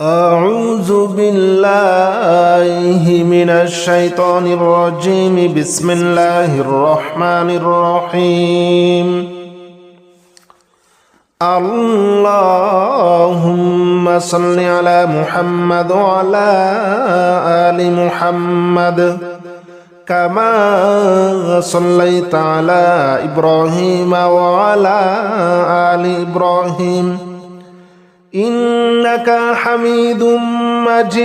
أعوذ بالله من الشيطان الرجيم. بسم الله الرحمن الرحيم. اللهم صل على محمد وعلى آل محمد كما صليت على إبراهيم وعلى آل إبراهيم إنك حميد مجيد.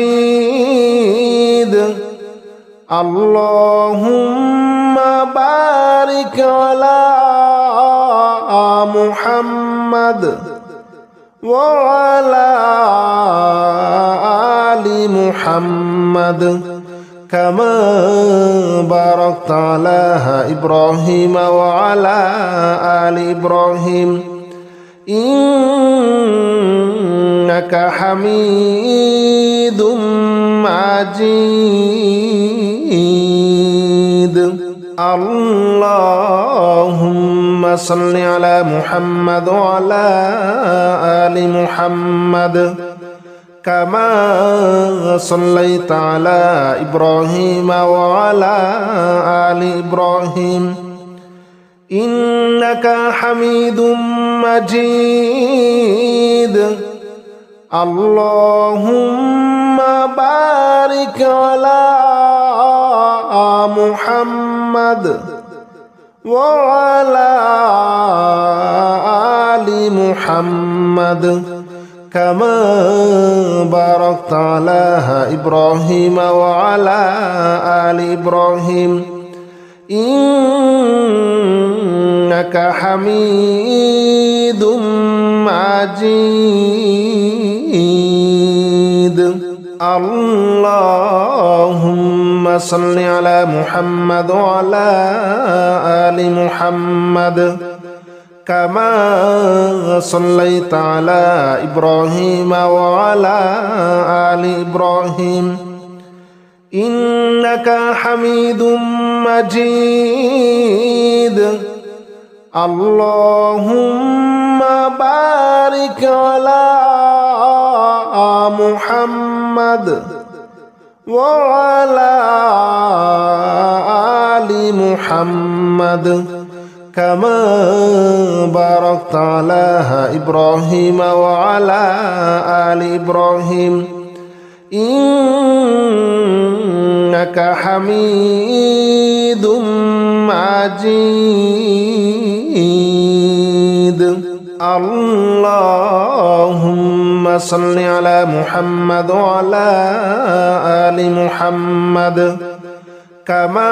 اللهم بارك على محمد وعلى آل محمد كما باركت على إبراهيم وعلى آل إبراهيم إنك حميد مجيد. اللهم صل على محمد وعلى آل محمد كما صليت على إبراهيم وعلى آل إبراهيم إنك حميد مجيد. اللهم بارك على محمد وعلى آل محمد كما باركت على إبراهيم وعلى آل إبراهيم إنك حميد مجيد. اللهم صل على محمد وعلى آل محمد كما صليت على إبراهيم وعلى آل إبراهيم إنك حميد مجيد. اللهم بارك على محمد وعلى آل محمد كما باركت على إبراهيم وعلى آل إبراهيم إنك حميد مجيد. اللهم صل على محمد وعلى آل محمد كما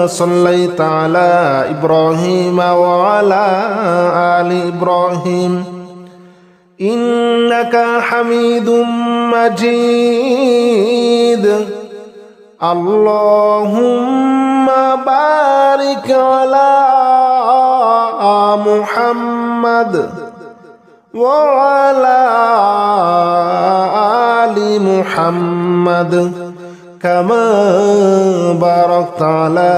صليت على إبراهيم وعلى آل إبراهيم إنك حميد مجيد. اللهم بارك على محمد وعلى آل محمد كما باركت على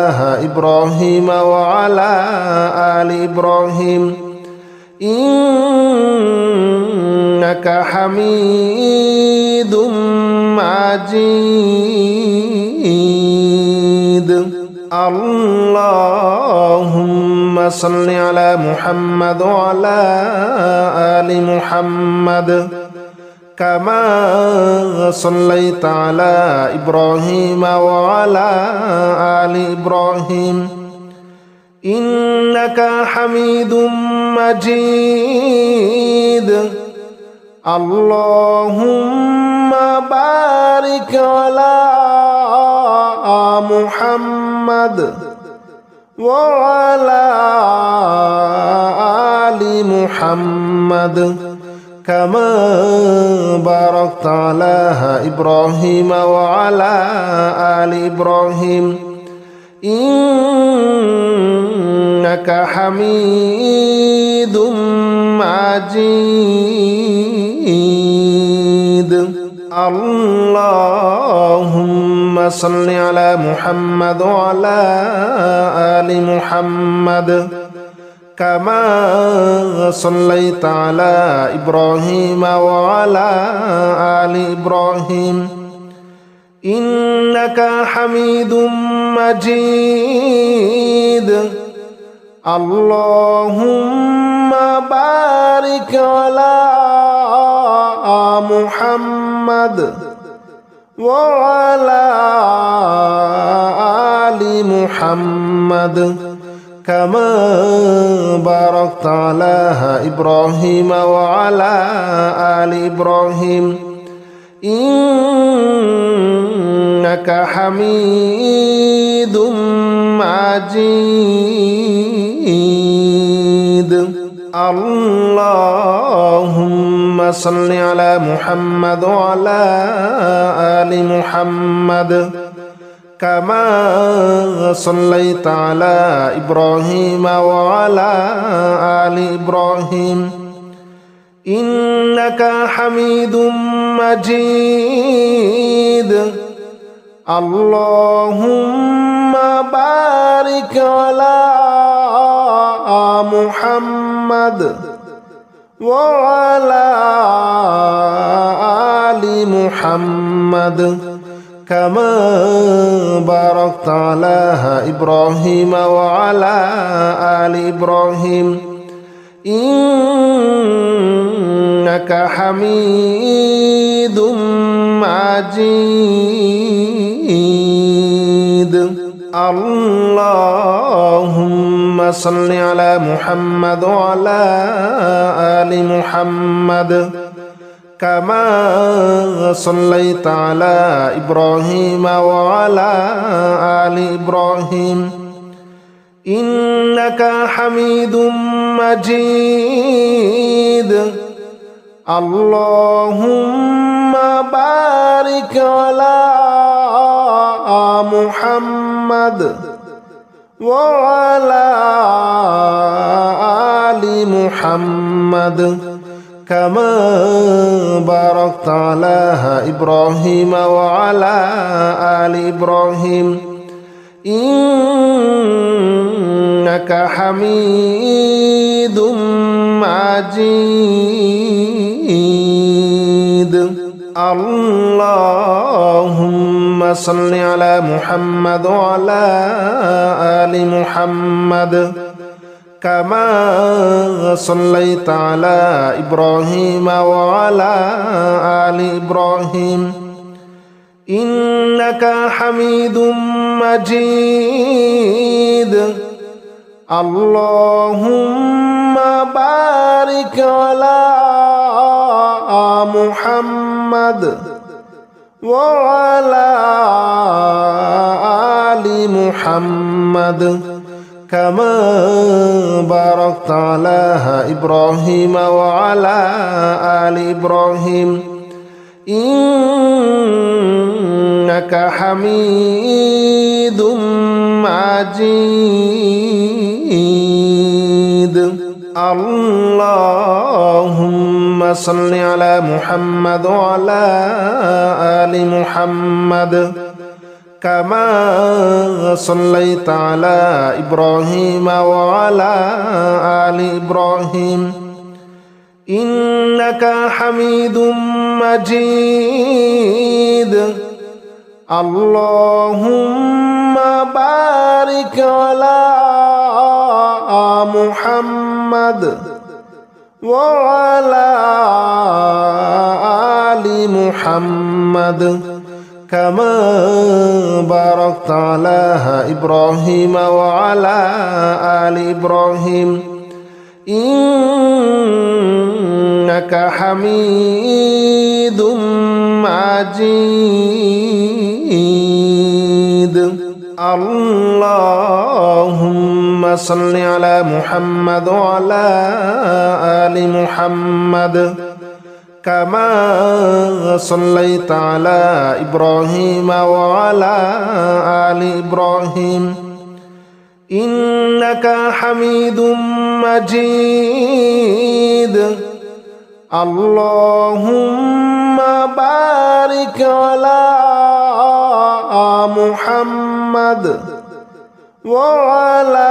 إبراهيم وعلى آل إبراهيم إنك حميد مجيد. اللهم صل على محمد وعلى آل محمد كما صليت على إبراهيم وعلى آل إبراهيم إنك حميد مجيد. اللهم بارك على محمد وعلى آل محمد كما باركت على إبراهيم وعلى آل إبراهيم إنك حميد مجيد. اللهم صل على محمد وعلى آل محمد كما صليت على إبراهيم وعلى آل إبراهيم إنك حميد مجيد اللهم بارك على محمد وعلى آل محمد كما باركت على إبراهيم وعلى آل إبراهيم إنك حميد مجيد اللهم صل على محمد وعلى آل محمد كما صليت على إبراهيم وعلى آل إبراهيم إنك حميد مجيد اللهم بارك على محمد وعلى آل محمد كما باركت على إبراهيم وعلى آل إبراهيم إنك حميد مجيد اللهم صل على محمد وعلى آل محمد كما صليت على إبراهيم وعلى آل إبراهيم إنك حميد مجيد اللهم بارك على محمد وعلى آل محمد كما باركت على إبراهيم وعلى آل إبراهيم إنك حميد مجيد اللهم صل على محمد وعلى آل محمد كما صليت على إبراهيم وعلى آل إبراهيم إنك حميد مجيد اللهم بارك على محمد وعلى آل محمد كما باركت على إبراهيم وعلى آل إبراهيم إنك حميد مجيد اللهم صل على محمد وعلى آل محمد كما صليت على إبراهيم وعلى آل إبراهيم إنك حميد مجيد اللهم بارك على محمد وعلى آل محمد كما باركت على إبراهيم وعلى آل إبراهيم إنك حميد مجيد اللهم صل على محمد وعلى آل محمد كما صليت على إبراهيم وعلى آل إبراهيم إنك حميد مجيد اللهم بارك على محمد وعلى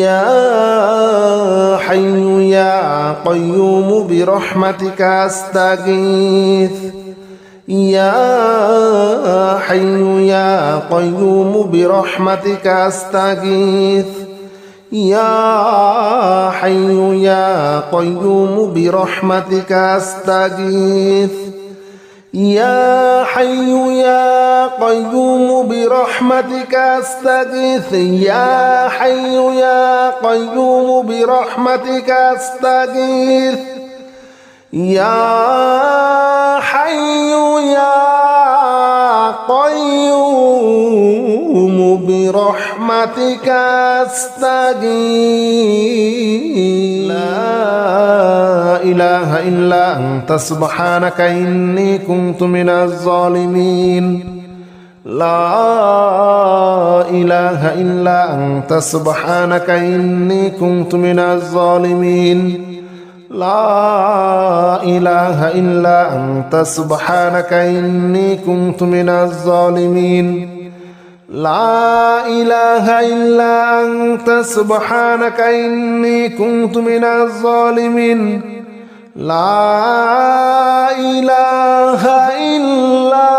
يا حي يا قيوم برحمتك أستغيث يا حي يا قيوم برحمتك أستغيث يا حي يا قيوم برحمتك أستغيث يا حي يا قيوم برحمتك أستغيث يا حي يا قيوم برحمتك أستغيث يا حي يا قيوم برحمتك أستغيث لا إله إلا أنت سبحانك إني كنت من الظالمين لا إله إلا أنت سبحانك إني كنت من الظالمين لا إله إلا أنت سبحانك إني كنت من الظالمين لا إله إلا أنت سبحانك إني كنت من الظالمين لا إله إلا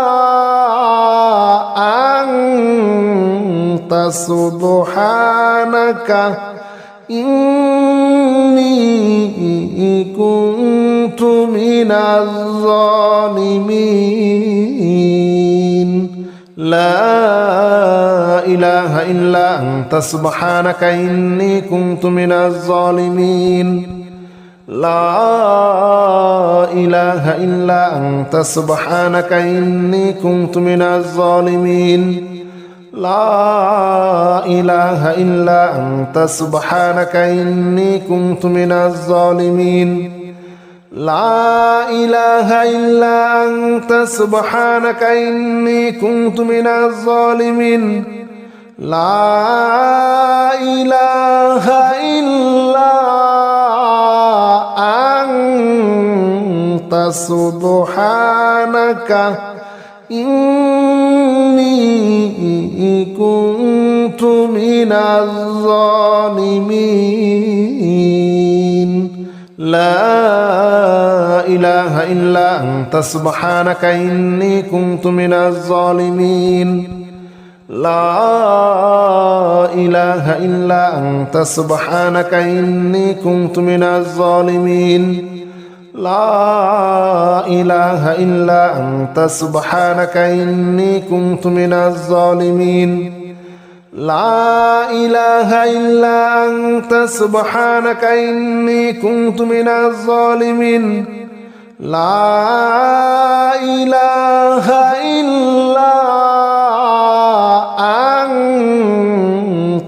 أنت سبحانك إني كنت من الظالمين لا إله إلا أنت سبحانك إني كنت من الظالمين لا إله إلا أنت سبحانك إني كنت من الظالمين لا إله إلا أنت سبحانك إني كنت من الظالمين لا إله إلا أنت سبحانك إني كنت من الظالمين لا إله إلا أنت سبحانك إني كنت من الظالمين لا إله إلا أنت سبحانك إني كنت من الظالمين لا إله إلا أنت سبحانك إني كنت من الظالمين لا إله إلا أنت سبحانك إني كنت من الظالمين لا إله إلا أنت سبحانك إني كنت من الظالمين لا إله إلا أنت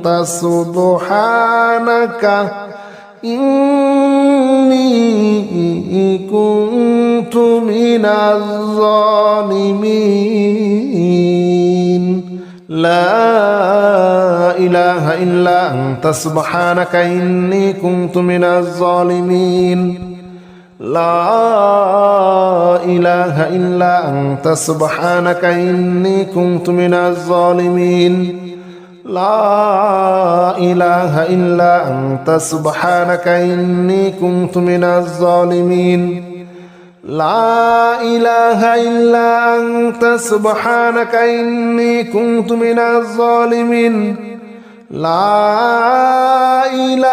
سبحانك إني كنت من الظالمين لا إله إلا أنت سبحانك إني كنت من الظالمين لا إله إلا أنت سبحانك إني كنت من الظالمين لا إله إلا أنت سبحانك إني كنت من الظالمين لا إله إلا أنت سبحانك إني كنت من الظالمين لا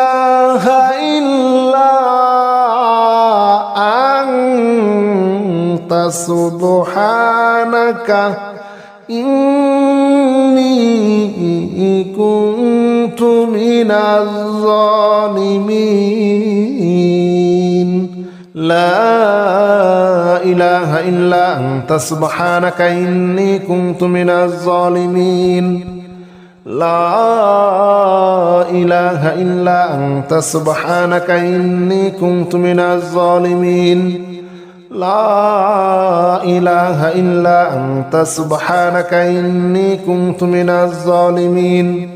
إله إلا أنت سبحانك إني كنت من الظالمين لا إله إلا أنت سبحانك إني كنت من الظالمين لا إله إلا أنت سبحانك إني كنت من الظالمين لا إله إلا أنت سبحانك إني كنت من الظالمين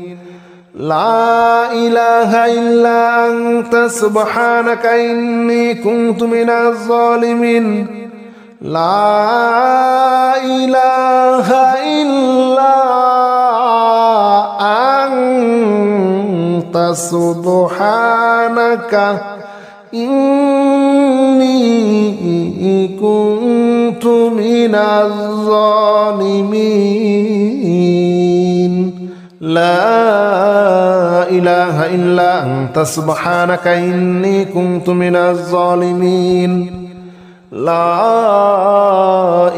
لا إله إلا أنت سبحانك إني كنت من الظالمين لا إله إلا أنت سبحانك إني كنت من الظالمين لا إله إلا أنت سبحانك إني كنت من الظالمين لا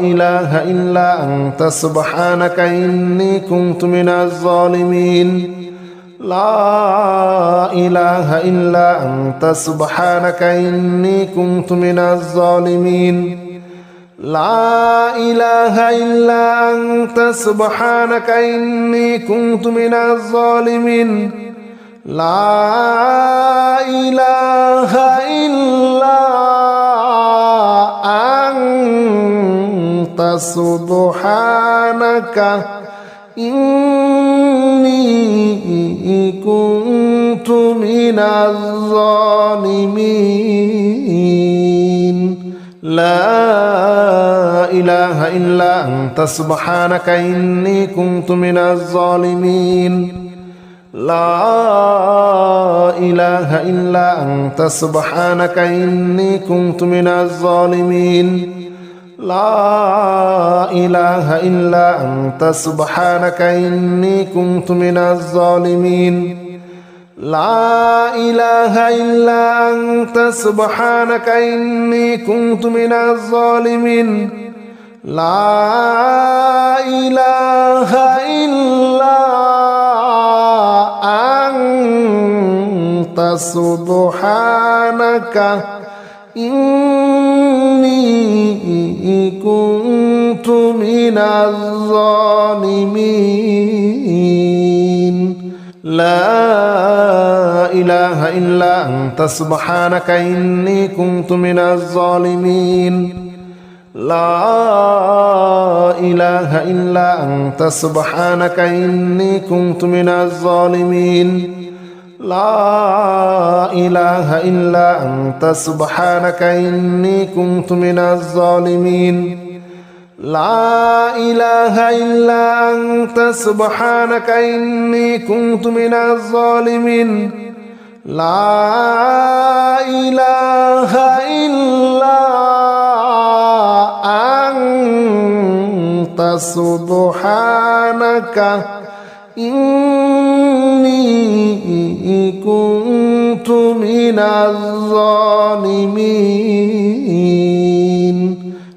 إله إلا أنت سبحانك إني كنت من الظالمين لا إله إلا أنت سبحانك إني كنت من الظالمين لا إله إلا أنت سبحانك إني كنت من الظالمين لا إله إلا أنت سبحانك إني كنت من الظالمين لا إله إلا أنت سبحانك إني كنت من الظالمين لا إله إلا أنت سبحانك إني كنت من الظالمين لا إله إلا أنت سبحانك إني كنت من الظالمين لا إله إلا أنت سبحانك إني كنت من الظالمين لا إله إلا أنت سبحانك إني كنت من الظالمين لا إله إلا أنت سبحانك إني كنت من الظالمين لا إله إلا أنت سبحانك إني كنت من الظالمين لا إله إلا أنت سبحانك إني كنت من الظالمين لا إله إلا أنت سبحانك إني كنت من الظالمين لا إله إلا أنت سبحانك إني كنت من الظالمين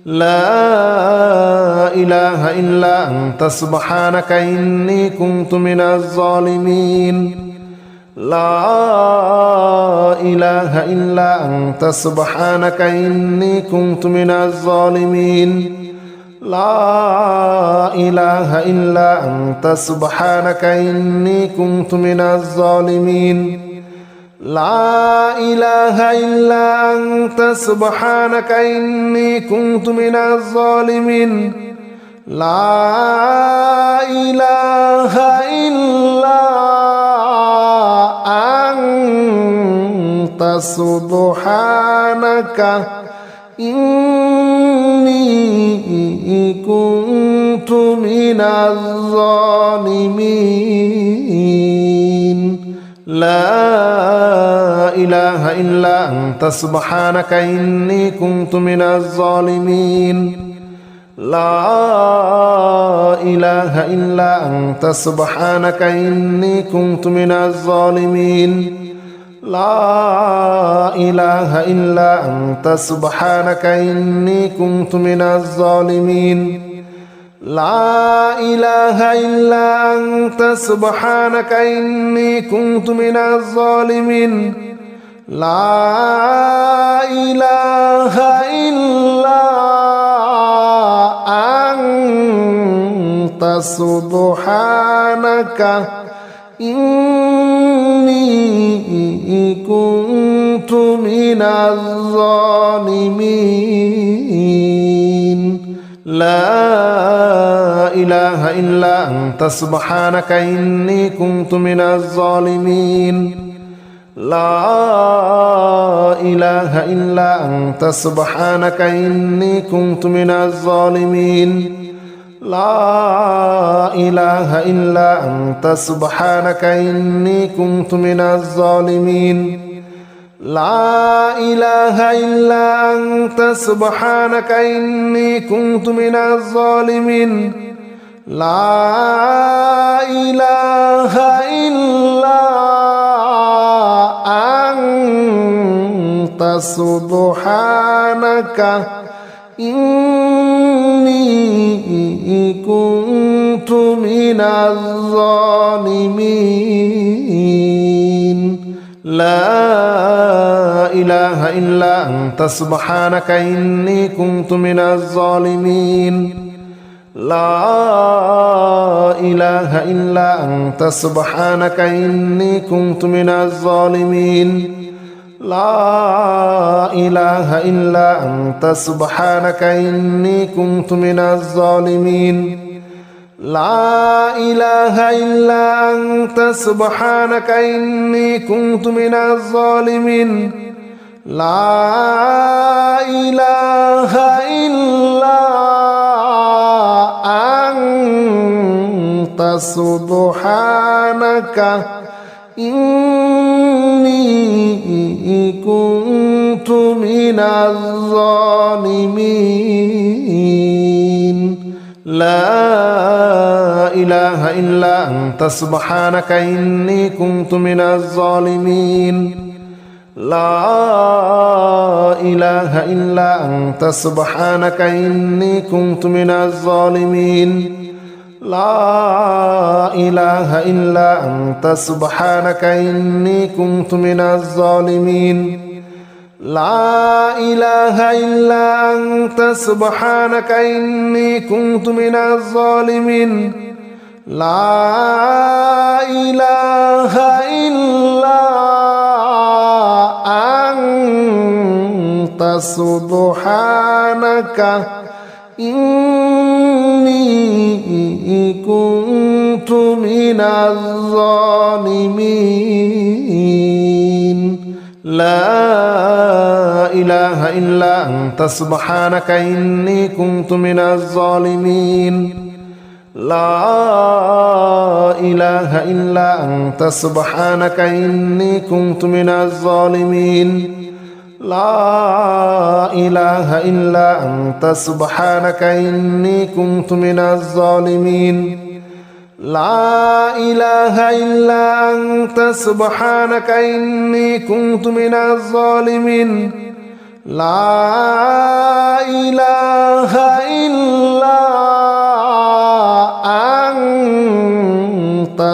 لا إله إلا أنت سبحانك إني كنت من الظالمين لا إله إلا أنت سبحانك إني كنت من الظالمين لا إله إلا أنت سبحانك إني كنت من الظالمين لا إله إلا أنت سبحانك إني كنت من الظالمين لا إله إلا أنت سبحانك إني كنت من الظالمين لا إله إلا أنت سبحانك إني كنت من الظالمين لا إله إلا أنت سبحانك إني كنت من الظالمين لا إله إلا أنت سبحانك إني كنت من الظالمين لا إله إلا أنت سبحانك إني كنت من الظالمين لا إله إلا أنت سبحانك إني كنت من الظالمين لا إله إلا أنت سبحانك إني كنت من الظالمين لا إله إلا أنت سبحانك إني كنت من الظالمين لا إله إلا أنت سبحانك إني كنت من الظالمين لا إله إلا أنت سبحانك إني كنت من الظالمين لا إله إلا أنت سبحانك إني كنت من الظالمين لا إله إلا أنت سبحانك إني كنت من الظالمين لا إله إلا أنت سبحانك إني كنت من الظالمين لا إله إلا أنت سبحانك إني كنت من الظالمين لا إله إلا أنت سبحانك إني كنت من الظالمين لا إله إلا أنت سبحانك إني كنت من الظالمين لا إله إلا أنت سبحانك إني كنت من الظالمين لا إله إلا أنت سبحانك إني كنت من الظالمين لا إله إلا أنت سبحانك إني كنت من الظالمين لا إله إلا أنت سبحانك إني كنت من الظالمين لا إله إلا أنت سبحانك إني كنت من الظالمين لا إله إلا أنت سبحانك إني كنت من الظالمين لا إله إلا أنت سبحانك إني كنت من الظالمين لا إله إلا أنت سبحانك إني كنت من الظالمين لا إله إلا أنت سبحانك إني كنت من الظالمين لا إله إلا أنت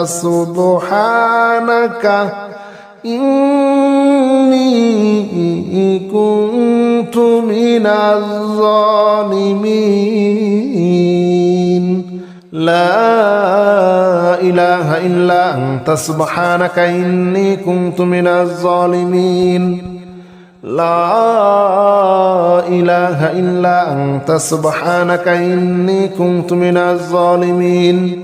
سبحانك إني كنت من الظالمين لا إله إلا أنت سبحانك إني كنت من الظالمين لا إله إلا أنت سبحانك إني كنت من الظالمين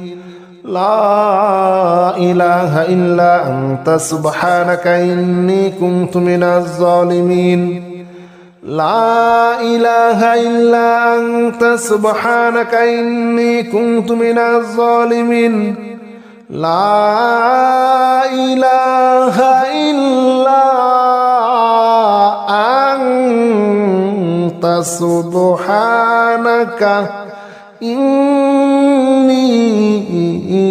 لا إله إلا أنت سبحانك إني كنت من الظالمين لا إله إلا أنت سبحانك إني كنت من الظالمين لا إله إلا أنت سبحانك إني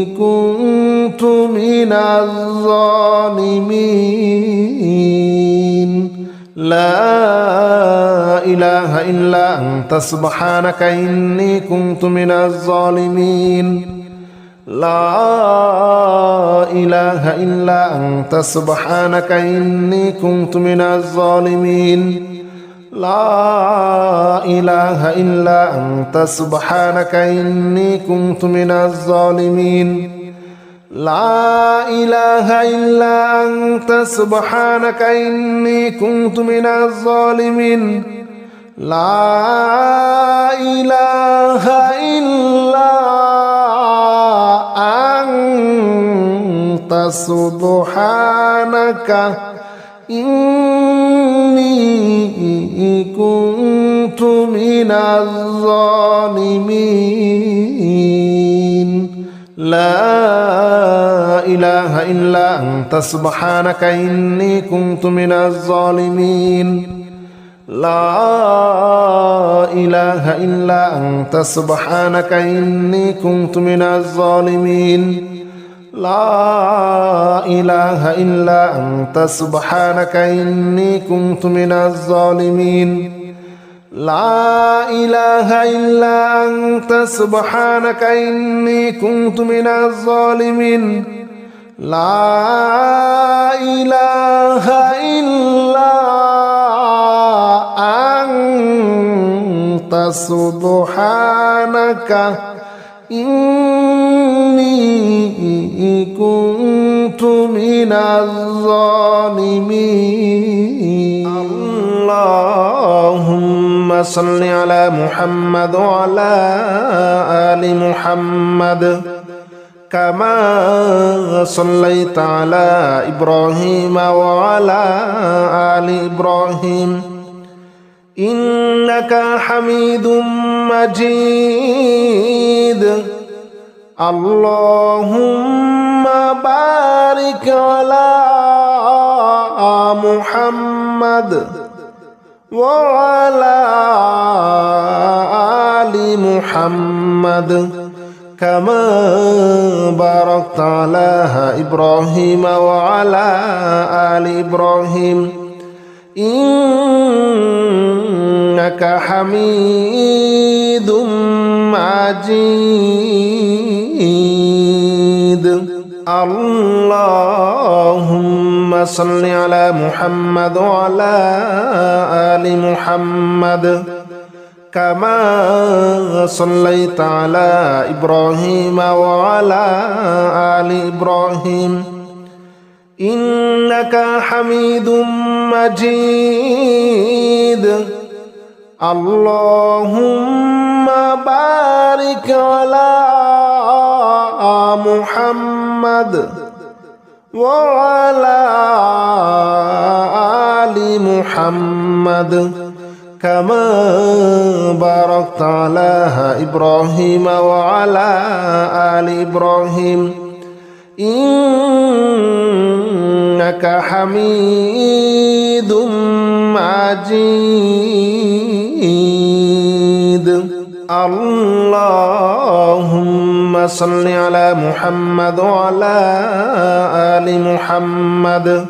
كنت من الظالمين لا إله إلا أنت سبحانك إني كنت من الظالمين لا إله إلا أنت سبحانك إني كنت من الظالمين لا إله إلا أنت سبحانك إني كنت من الظالمين لا إله إلا أنت سبحانك إني كنت من الظالمين لا إله إلا أنت سبحانك إني كنت من الظالمين. لا إله إلا أنت سبحانك إني كنت من الظالمين لا إله إلا أنت سبحانك إني كنت من الظالمين لا إله إلا أنت سبحانك إني كنت من الظالمين لا إله إلا أنت سبحانك إني كنت من الظالمين لا إله إلا أنت سبحانك إني كنت من الظالمين اللهم صل على محمد وعلى آل محمد كما صليت على إبراهيم وعلى آل إبراهيم إنك حميد مجيد اللهم بارك على محمد وعلى آل محمد كما باركت على إبراهيم وعلى آل إبراهيم إنك حميد مجيد اللهم صل على محمد وعلى آل محمد كما صليت على إبراهيم وعلى آل إبراهيم إنك حميد مجيد اللهم بارك على محمد وعلى آل محمد كما باركت على إبراهيم وعلى آل إبراهيم إنك حميد مجيد اللهم صل على محمد وعلى آل محمد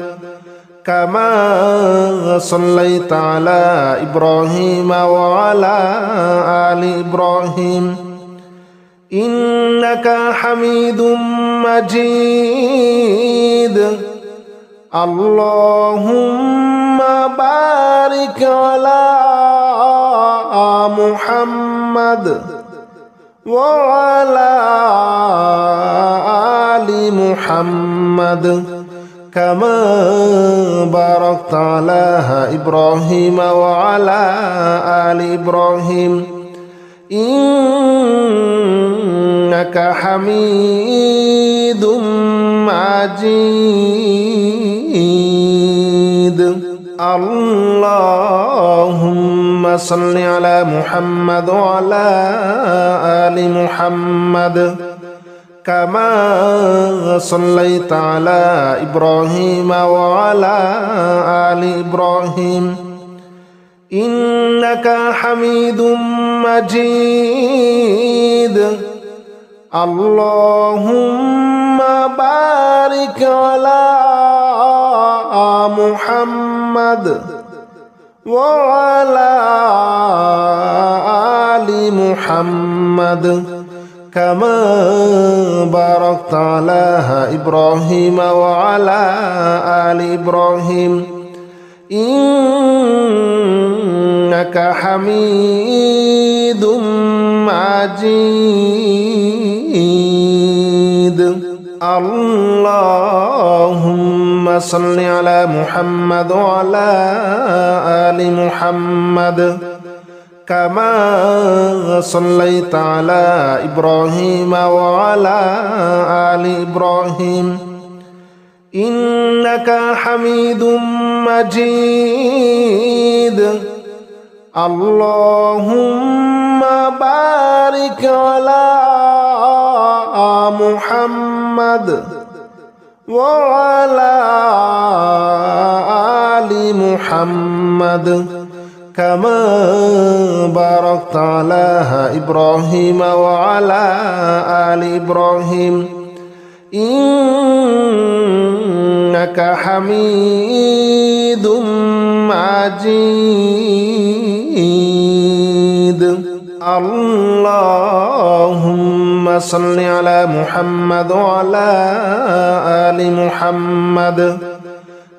كما صليت على إبراهيم وعلى آل إبراهيم إنك حميد مجيد اللهم بارك على محمد وعلى آل محمد كما باركت على إبراهيم وعلى آل إبراهيم إنك حميد مجيد اللهم صل على محمد وعلى آل محمد كما صليت على إبراهيم وعلى آل إبراهيم إنك حميد مجيد اللهم بارك على محمد وعلى آل محمد كما باركت على إبراهيم وعلى آل إبراهيم إنك حميد مجيد اللهم صل على محمد وعلى آل محمد كما صليت على إبراهيم وعلى آل إبراهيم إنك حميد مجيد اللهم بارك على محمد محمد وعلى آل محمد كما باركت على إبراهيم وعلى آل إبراهيم إنك حميد مجيد اللهم صل على محمد وعلى آل محمد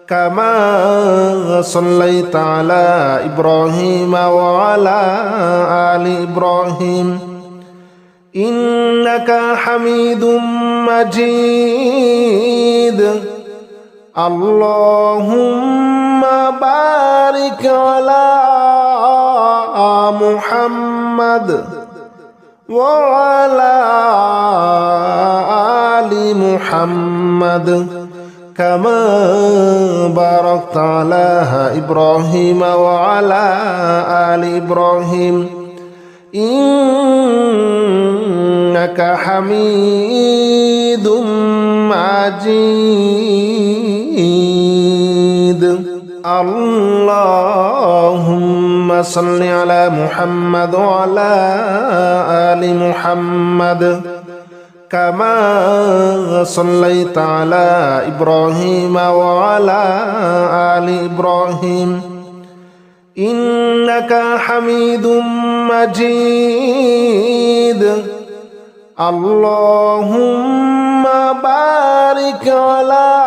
كما صليت على إبراهيم وعلى آل إبراهيم إنك حميد مجيد اللهم بارك على محمد وعلى آل محمد كما باركت على إبراهيم وعلى آل إبراهيم إنك حميد مجيد اللهم صل على محمد وعلى آل محمد كما صليت على إبراهيم وعلى آل إبراهيم إنك حميد مجيد اللهم بارك على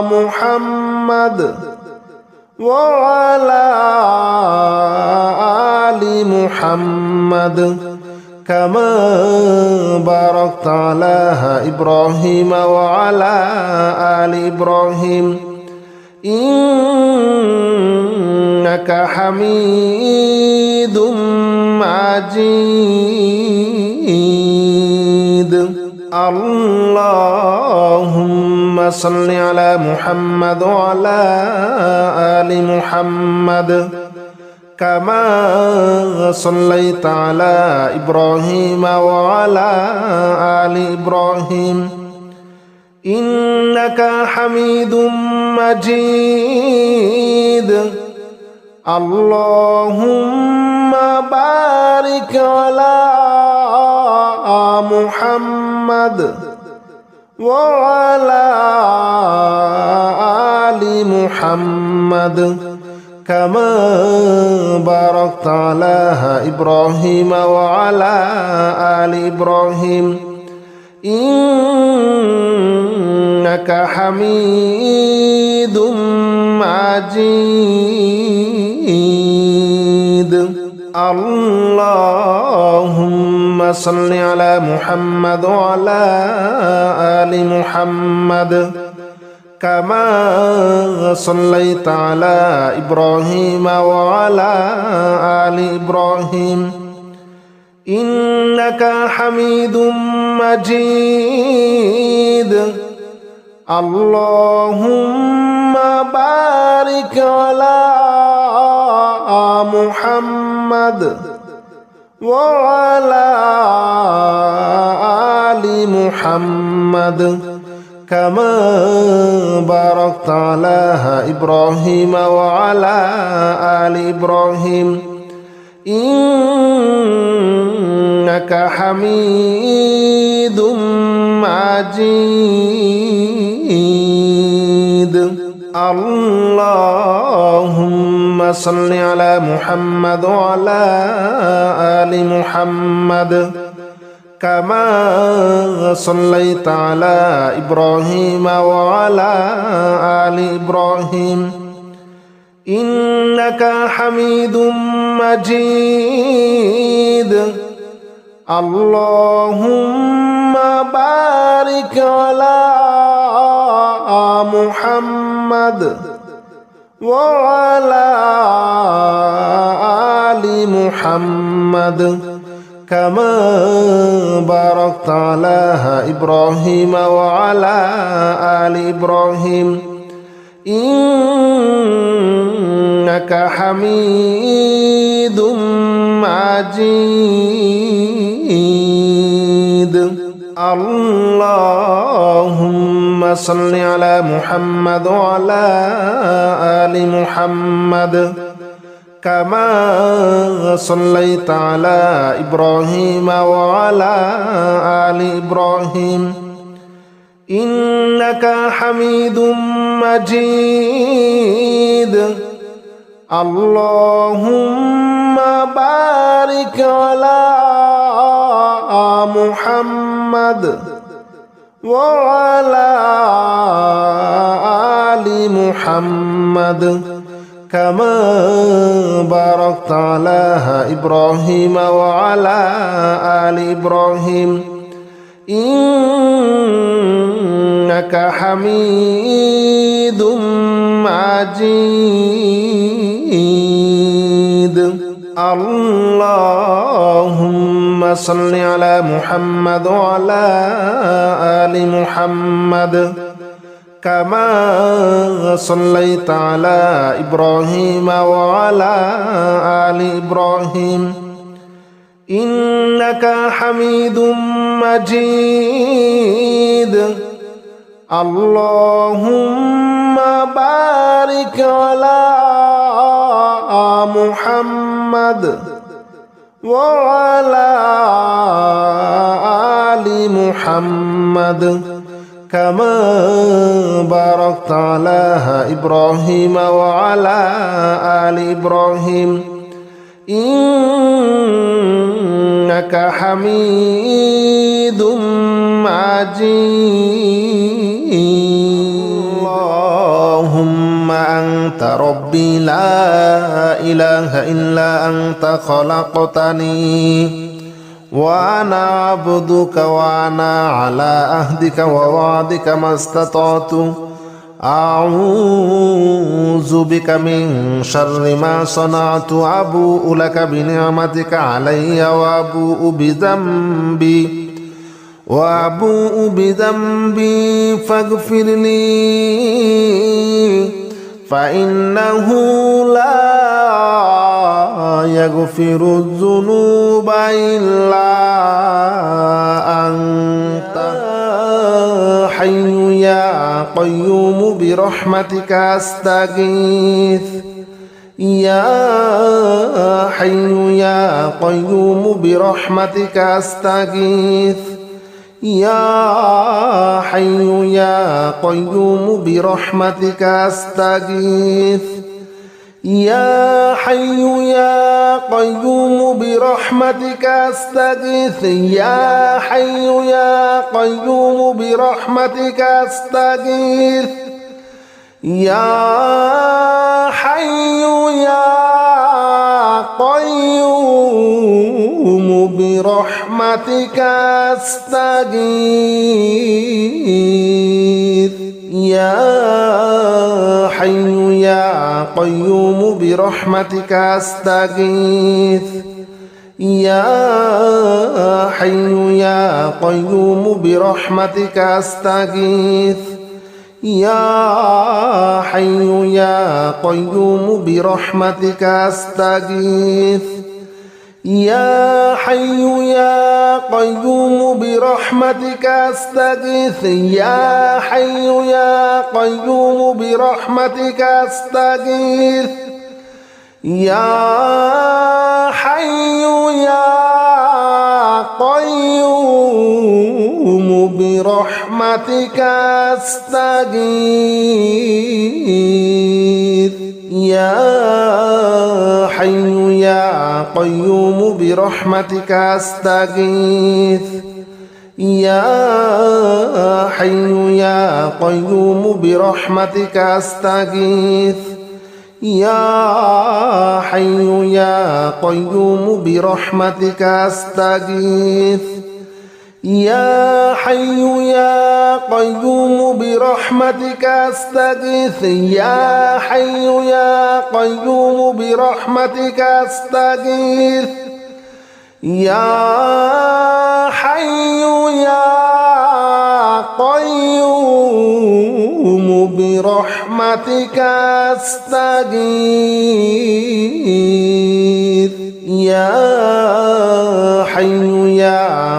محمد وعلى آل محمد كما باركت على إبراهيم وعلى آل إبراهيم إنك حميد مجيد اللهم صل على محمد وعلى آل محمد كما صليت على إبراهيم وعلى آل إبراهيم إنك حميد مجيد اللهم بارك على محمد وعلى آل محمد كما باركت على إبراهيم وعلى آل إبراهيم إنك حميد مجيد اللهم صل على محمد وعلى آل محمد كما صليت على إبراهيم وعلى آل إبراهيم إنك حميد مجيد اللهم بارك على محمد وعلى آل محمد كما باركت على إبراهيم وعلى آل إبراهيم إنك حميد مجيد اللهم صل على محمد وعلى آل محمد كما صليت على إبراهيم وعلى آل إبراهيم إنك حميد مجيد اللهم بارك على محمد وعلى آل محمد كما باركت على إبراهيم وعلى آل إبراهيم إنك حميد مجيد اللهم صل على محمد وعلى آل محمد كما صليت على إبراهيم وعلى آل إبراهيم إنك حميد مجيد اللهم بارك على محمد وعلى آل محمد كما باركت على إبراهيم وعلى آل إبراهيم إنك حميد مجيد اللهم صل على محمد وعلى آل محمد كما صليت على إبراهيم وعلى آل إبراهيم إنك حميد مجيد اللهم بارك على محمد وعلى آل محمد كما باركت على إبراهيم وعلى آل إبراهيم إنك حميد مجيد اللهم أنت ربي لا إله إلا أنت خلقتني وأنا عبدك وأنا على عهدك ووعدك ما استطعت أعوذ بك من شر ما صنعت أبوء لك بنعمتك علي وأبوء بذنبي فاغفر لي فإنه لا يغفر الذنوب إلا أنت حي يا قيوم برحمتك أستغيث يا حي يا قيوم برحمتك أستغيث يا حي يا قيوم برحمتك أستغيث يا حي يا قيوم برحمتك أستغيث يا حي يا قيوم برحمتك أستغيث يا حي يا قيوم برحمتك أستغيث يا حي يا قيوم برحمتك أستغيث يا حي يا قيوم برحمتك أستغيث يا حي يا قيوم برحمتك أستغيث يا حي يا قيوم برحمتك أستغيث يا حي يا قيوم برحمتك أستغيث يا حي يا قيوم برحمتك أستغيث يا حي يا قيوم برحمتك أستغيث يا حي يا قيوم برحمتك أستغيث يا حي يا قيوم برحمتك أستغيث يا حي يا قيوم برحمتك أستغيث يا حي يا قيوم برحمتك أستغيث يا حي يا قيوم برحمتك أستغيث يا حي يا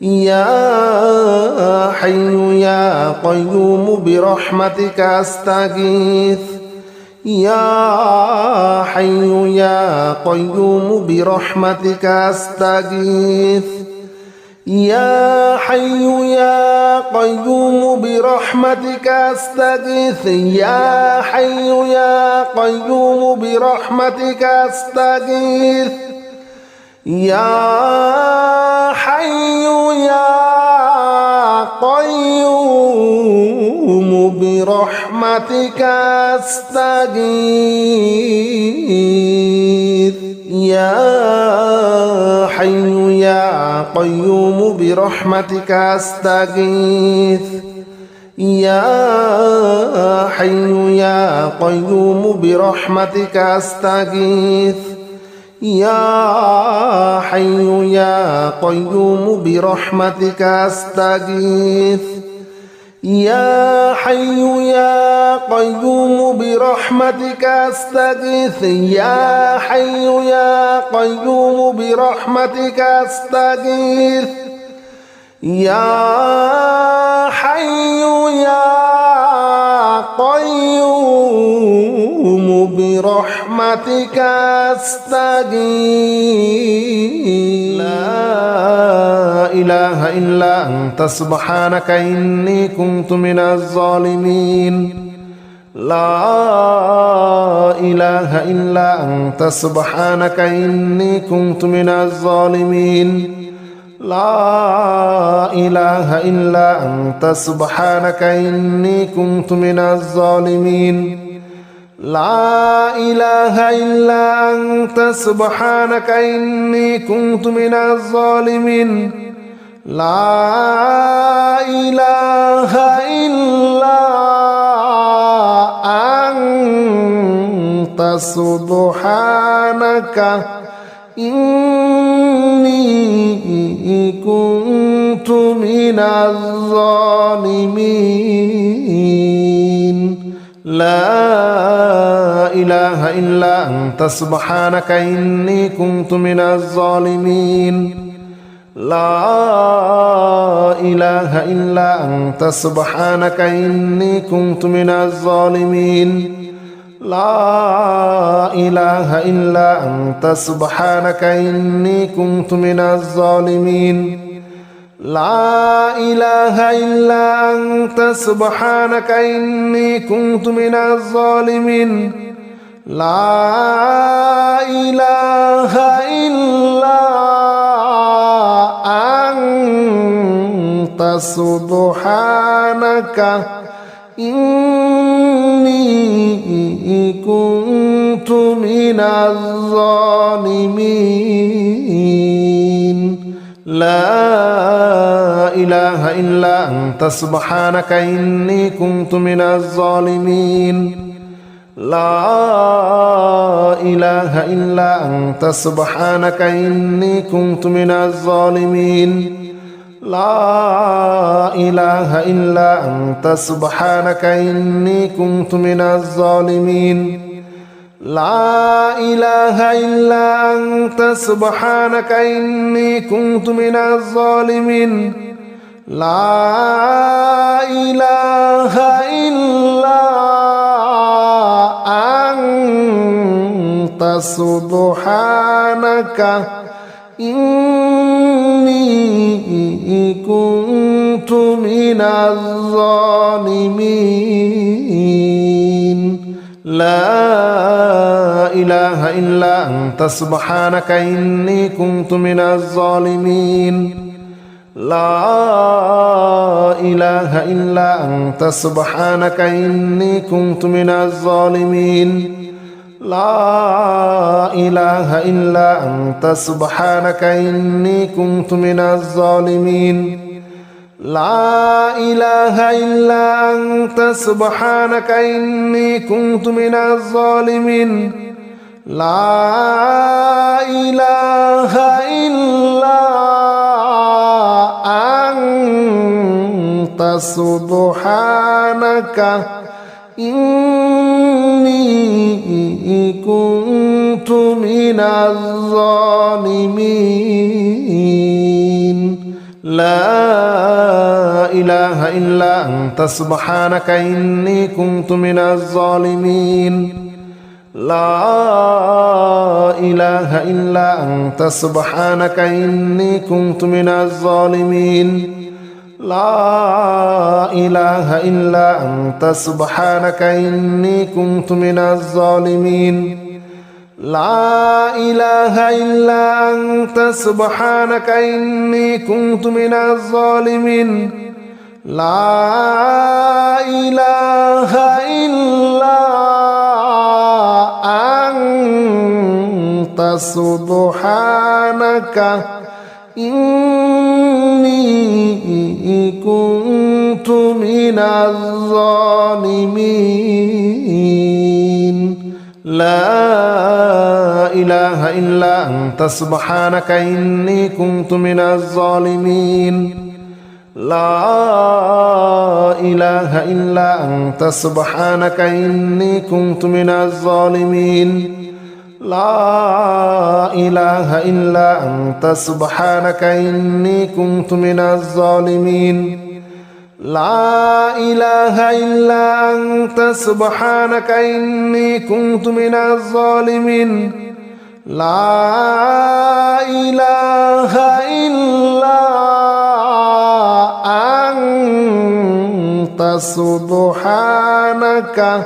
يا حي يا قيوم برحمتك أستغيث يا حي يا قيوم برحمتك أستغيث يا حي يا قيوم برحمتك أستغيث يا حي يا قيوم برحمتك أستغيث يا حي يا قيوم برحمتك أستغيث يا حي يا قيوم برحمتك أستغيث يا حي يا قيوم برحمتك أستغيث يا حي يا قيوم برحمتك أستغيث يا حي يا قيوم برحمتك أستغيث يا حي يا قيوم برحمتك أستغيث يا حي يا قيوم برحمتك أستغيث لا إله إلا أنت سبحانك إني كنت من الظالمين لا إله إلا أنت سبحانك إني كنت من الظالمين لا إله إلا أنت سبحانك إني كنت من الظالمين لا إله إلا أنت سبحانك إني كنت من الظالمين لا إله إلا أنت سبحانك إني كنت من الظالمين لا إله إلا أنت سبحانك إني كنت من الظالمين لا إله إلا أنت سبحانك إني كنت من الظالمين لا إله إلا أنت سبحانك إني كنت من الظالمين لا إله إلا أنت سبحانك إني كنت من الظالمين لا إله إلا أنت سبحانك إني كنت من الظالمين لا إله إلا أنت سبحانك إني كنت من الظالمين لا إله إلا أنت سبحانك إني كنت من الظالمين لا إله إلا أنت سبحانك إني كنت من الظالمين لا إله إلا أنت سبحانك إني كنت من الظالمين لا إله إلا أنت سبحانك إني كنت من الظالمين لا إله إلا أنت سبحانك إني كنت من الظالمين لا إله إلا أنت سبحانك إني كنت من الظالمين لا إله إلا أنت سبحانك إني كنت من الظالمين لا إله إلا أنت سبحانك إني كنت من الظالمين لا إله إلا أنت سبحانك إني كنت من الظالمين لا إله إلا أنت سبحانك إني كنت من الظالمين لا إله إلا أنت سبحانك إني كنت من الظالمين لا إله إلا أنت سبحانك إني كنت من الظالمين لا إله إلا أنت سبحانك إني كنت من الظالمين لا إله إلا أنت سبحانك إني كنت من الظالمين لا إله إلا أنت سبحانك إني كنت من الظالمين لا إله إلا أنت سبحانك إني كنت من الظالمين لا إله إلا أنت سبحانك إني كنت من الظالمين لا إله إلا أنت سبحانك إني كنت من الظالمين لا إله إلا أنت سبحانك إني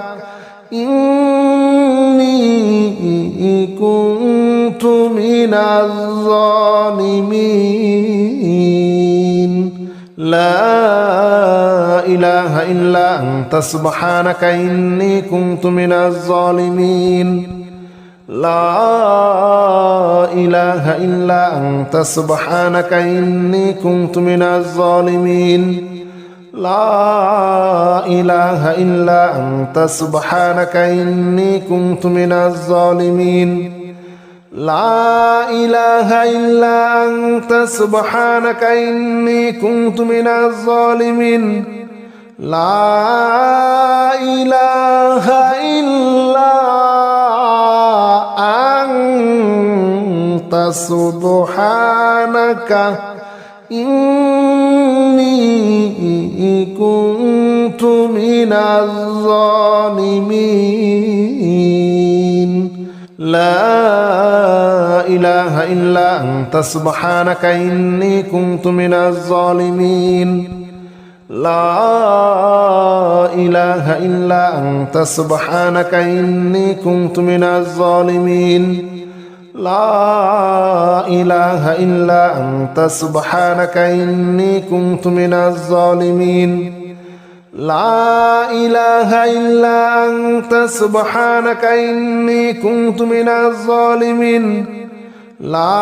كنت من الظالمين لا إله إلا أنت سبحانك إني كنت من الظالمين لا إله إلا أنت سبحانك إني كنت من الظالمين لا إله إلا أنت سبحانك إني كنت من الظالمين لا إله إلا أنت سبحانك إني كنت من الظالمين لا إله إلا أنت سبحانك إني كنت من الظالمين لا إله إلا أنت سبحانك إني كنت من الظالمين لا إله إلا أنت سبحانك إني كنت من الظالمين لا إله إلا أنت سبحانك إني كنت من الظالمين لا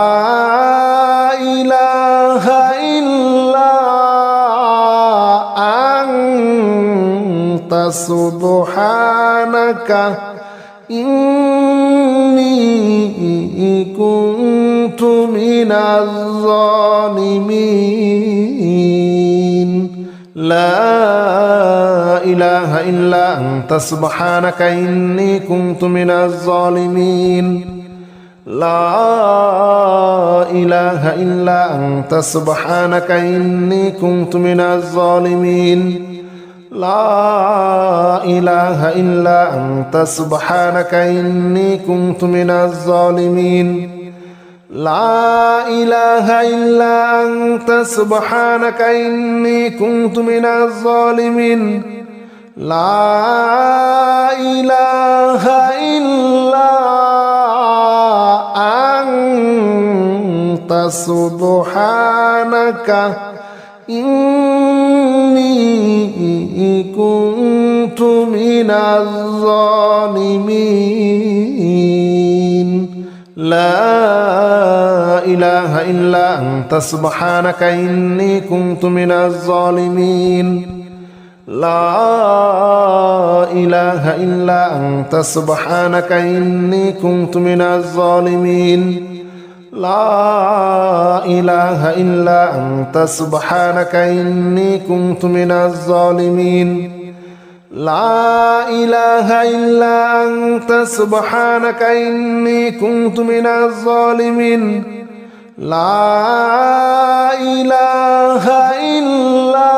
إله إلا أنت سبحانك إني كنت من الظالمين لا إله إلا أنت سبحانك إني كنت من الظالمين لا إله إلا أنت سبحانك إني كنت من الظالمين لا إله إلا أنت سبحانك إني كنت من الظالمين لا إله إلا أنت سبحانك إني كنت من الظالمين لا إله إلا أنت سبحانك إني كنت من الظالمين لا إله إلا أنت سبحانك إني كنت من الظالمين لا إله إلا أنت سبحانك إني كنت من الظالمين لا إله إلا أنت سبحانك إني كنت من الظالمين لا إله إلا أنت سبحانك إني كنت من الظالمين لا إله إلا أنت سبحانك إني كنت من الظالمين لا إله إلا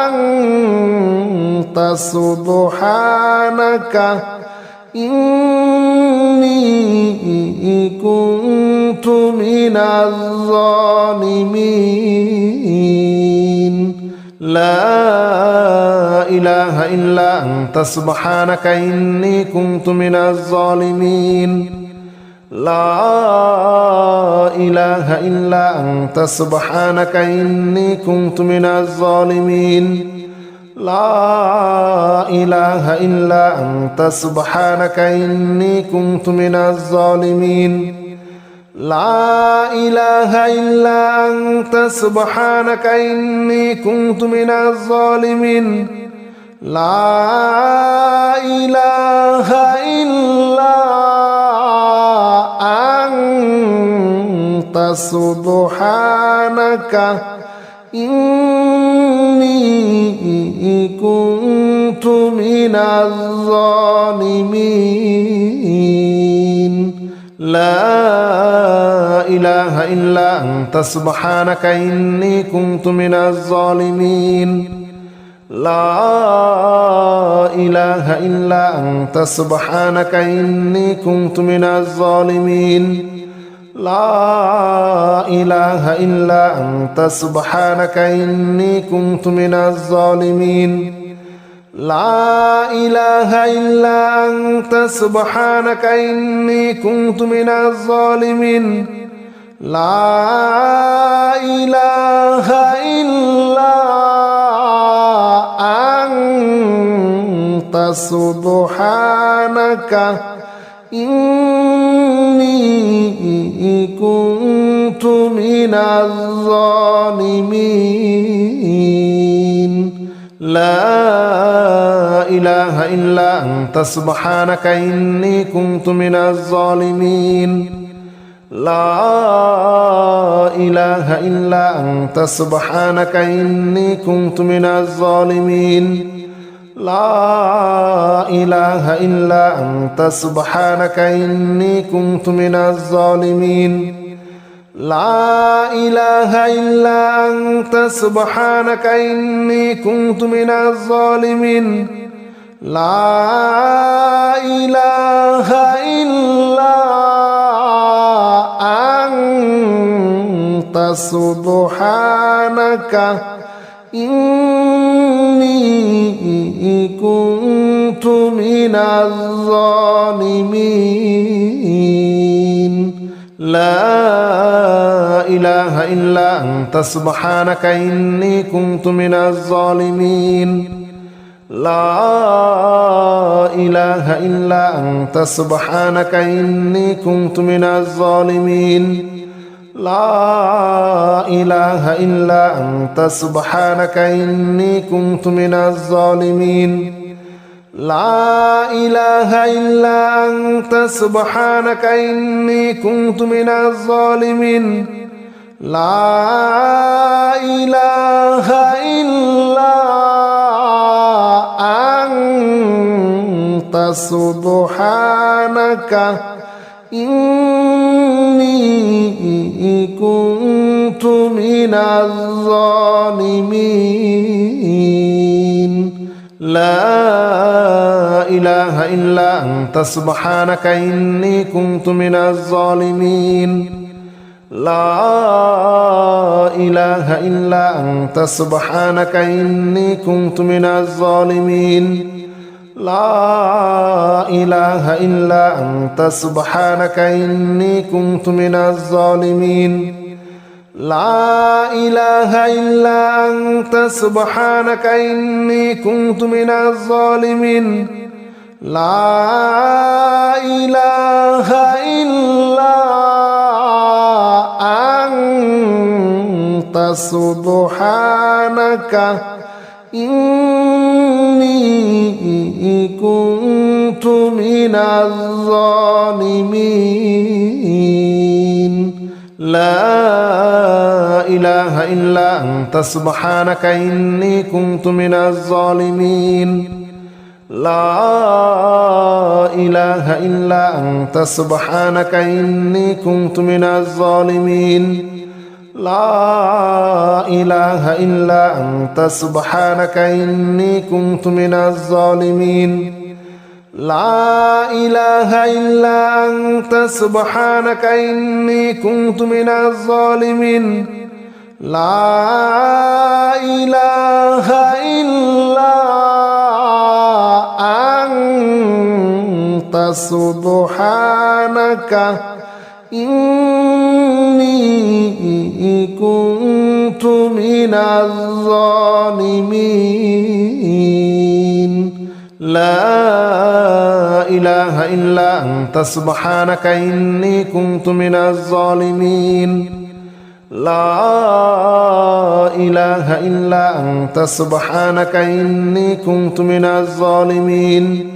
أنت سبحانك إني كنت من الظالمين لا إله إلا أنت سبحانك إني كنت من الظالمين لا إله إلا أنت سبحانك إني كنت من الظالمين لا إله إلا أنت سبحانك إني كنت من الظالمين لا إله إلا أنت سبحانك إني كنت من الظالمين لا إله إلا أنت سبحانك إني كنت من الظالمين لا إله إلا أنت سبحانك إني كنت من الظالمين لا إله إلا أنت سبحانك إني كنت من الظالمين لا إله إلا أنت سبحانك إني كنت من الظالمين لا إله إلا أنت سبحانك إني كنت من الظالمين لا إله إلا أنت سبحانك إني كنت من الظالمين لا إله إلا أنت سبحانك إني كنت من الظالمين لا إله إلا أنت سبحانك إني كنت من الظالمين لا إله إلا أنت سبحانك إني كنت من الظالمين لا إله إلا أنت سبحانك إني كنت من الظالمين لا إله إلا أنت سبحانك إني كنت من الظالمين لا إله إلا أنت سبحانك إني كنت من الظالمين لا إله إلا أنت سبحانك إني كنت من الظالمين لا إله إلا أنت سبحانك إني كنت من الظالمين لا إله إلا أنت سبحانك إني كنت من الظالمين لا إله إلا أنت سبحانك إني كنت من الظالمين لا إله إلا أنت سبحانك إني كنت من الظالمين لا إله إلا أنت سبحانك إني كنت من الظالمين لا إله إلا أنت سبحانك إني كنت من الظالمين لا إله إلا أنت سبحانك إني كنت من الظالمين لا إله إلا أنت سبحانك إني كنت من الظالمين لا إله إلا أنت سبحانك إني كنت من الظالمين لا إله إلا أنت سبحانك إني كنت من الظالمين لا إله إلا أنت سبحانك إني كنت من الظالمين لا إله إلا أنت سبحانك إني كنت من الظالمين لا إله إلا أنت سبحانك إني كنت من الظالمين لا إله إلا أنت سبحانك إني كنت من الظالمين لا إله إلا أنت سبحانك إني كنت من الظالمين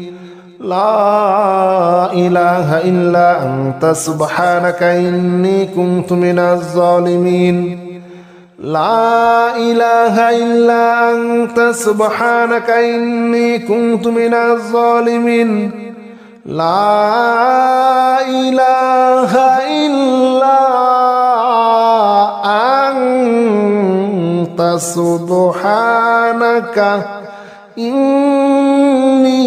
لا إله إلا أنت سبحانك إني كنت من الظالمين لا إله إلا أنت سبحانك إني كنت من الظالمين لا إله إلا أنت سبحانك إني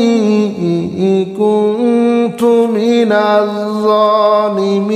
كنت من الظالمين